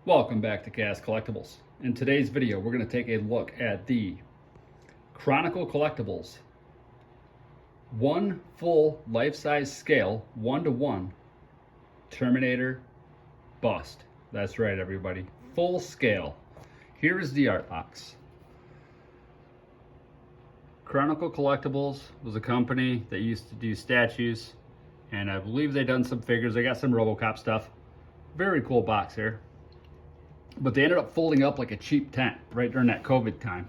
Welcome back to Gas Collectibles. In today's video, we're going to take a look at the Chronicle Collectibles one full life-size scale 1:1 Terminator bust. That's right, everybody. Full scale. Here is the art box. Chronicle Collectibles was a company that used to do statues, and I believe they done some figures. They got some RoboCop stuff. Very cool box here. But they ended up folding up like a cheap tent right during that COVID time.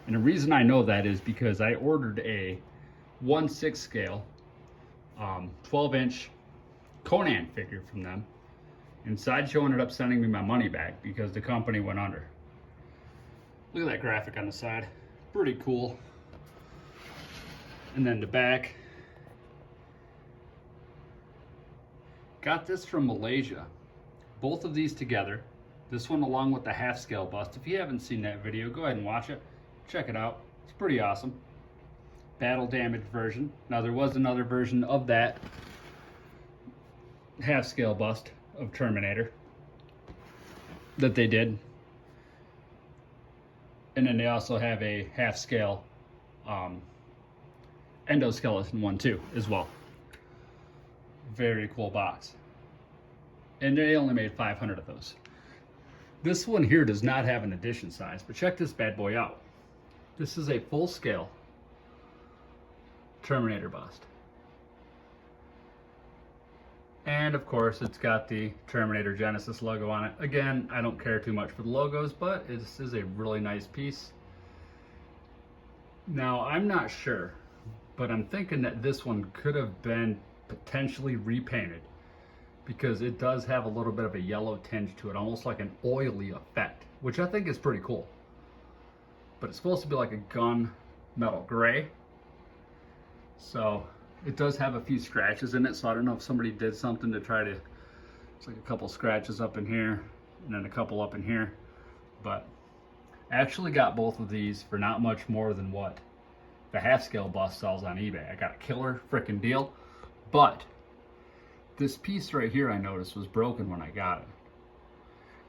And the reason I know that is because I ordered a 1/6 scale 12-inch Conan figure from them, and Sideshow ended up sending me my money back because the company went under. Look at that graphic on the side. Pretty cool. And then the back. Got this from Malaysia. Both of these together. This one along with the half scale bust. If you haven't seen that video, go ahead and watch it. Check it out. It's pretty awesome. Battle damaged version. Now there was another version of that half scale bust of Terminator that they did. And then they also have a half scale Endoskeleton one too as well. Very cool box. And they only made 500 of those. This one here does not have an edition size, but check this bad boy out. This is a full scale Terminator bust. And of course it's got the Terminator Genesis logo on it. Again, I don't care too much for the logos, but this is a really nice piece. Now I'm not sure, but I'm thinking that this one could have been potentially repainted, because it does have a little bit of a yellow tinge to it, almost like an oily effect, which I think is pretty cool. But it's supposed to be like a gun metal gray. So it does have a few scratches in it, so I don't know if somebody did something to try to, it's like a couple scratches up in here, and then a couple up in here. But I actually got both of these for not much more than what the half scale bust sells on eBay. I got a killer freaking deal. But this piece right here I noticed was broken when I got it.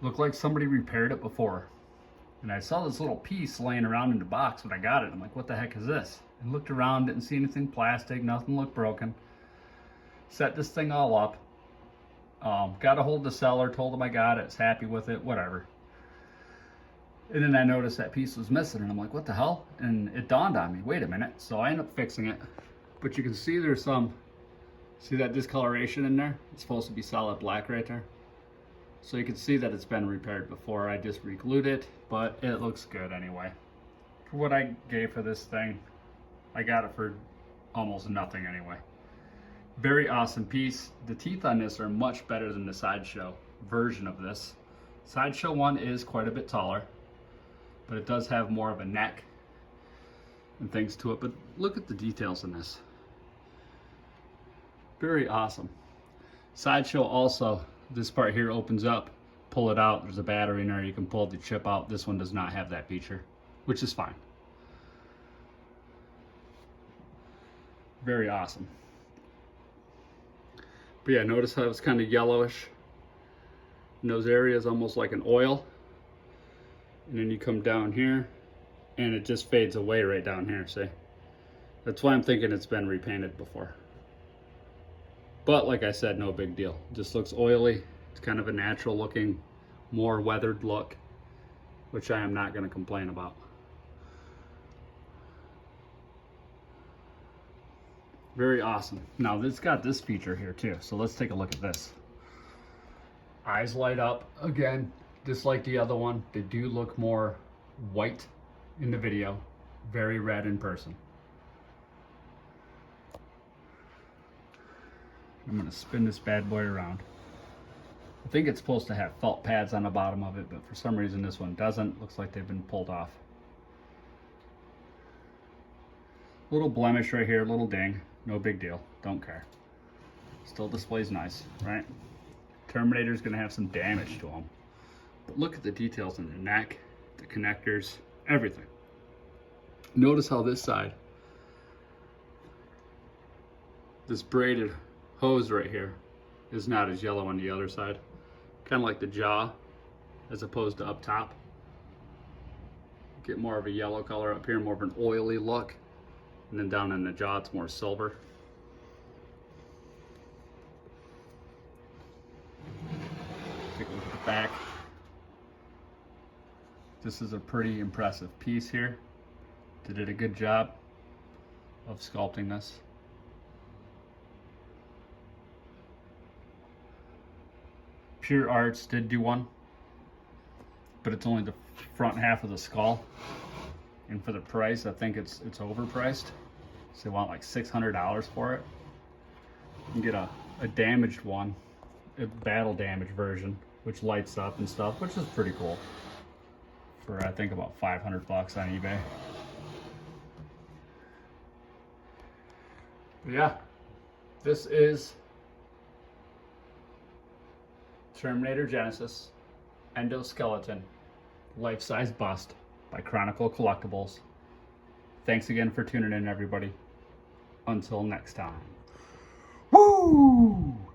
Looked like somebody repaired it before. And I saw this little piece laying around in the box when I got it. I'm like, what the heck is this? And looked around, didn't see anything plastic, nothing looked broken. Set this thing all up. Got a hold of the seller, told him I got it, was happy with it, whatever. And then I noticed that piece was missing, and I'm like, what the hell? And it dawned on me, wait a minute. So I ended up fixing it. But you can see there's some, see that discoloration in there? It's supposed to be solid black right there. So you can see that it's been repaired before. I just re-glued it, but it looks good anyway. For what I gave for this thing, I got it for almost nothing anyway. Very awesome piece. The teeth on this are much better than the Sideshow version of this. Sideshow one is quite a bit taller, but it does have more of a neck and things to it. But look at the details in this. Very awesome. Sideshow also, this part here opens up, pull it out, there's a battery in there, you can pull the chip out. This one does not have that feature, which is fine. Very awesome. But yeah, notice how it's kind of yellowish in those areas, almost like an oil. And then you come down here and it just fades away right down here, see? That's why I'm thinking it's been repainted before. But like I said, no big deal. Just looks oily. It's kind of a natural looking, more weathered look, which I am not going to complain about. Very awesome. Now it's got this feature here too. So let's take a look at this. Eyes light up. Again, just like the other one, they do look more white in the video, very red in person. I'm going to spin this bad boy around. I think it's supposed to have felt pads on the bottom of it, but for some reason this one doesn't. Looks like they've been pulled off. Little blemish right here, little ding. No big deal. Don't care. Still displays nice, right? Terminator's going to have some damage to him. But look at the details in the neck, the connectors, everything. Notice how this side, this braided hose right here, is not as yellow on the other side. Kind of like the jaw as opposed to up top. Get more of a yellow color up here, more of an oily look. And then down in the jaw, it's more silver. Take a look at the back. This is a pretty impressive piece here. They did a good job of sculpting this. Pure Arts did do one, but it's only the front half of the skull. And for the price, I think it's overpriced. So they want like $600 for it. You can get a damaged one, a battle damage version, which lights up and stuff, which is pretty cool. For I think about 500 bucks on eBay. But yeah, this is Terminator Genesis Endoskeleton life-size bust by Chronicle Collectibles. Thanks again for tuning in, everybody. Until next time. Woo!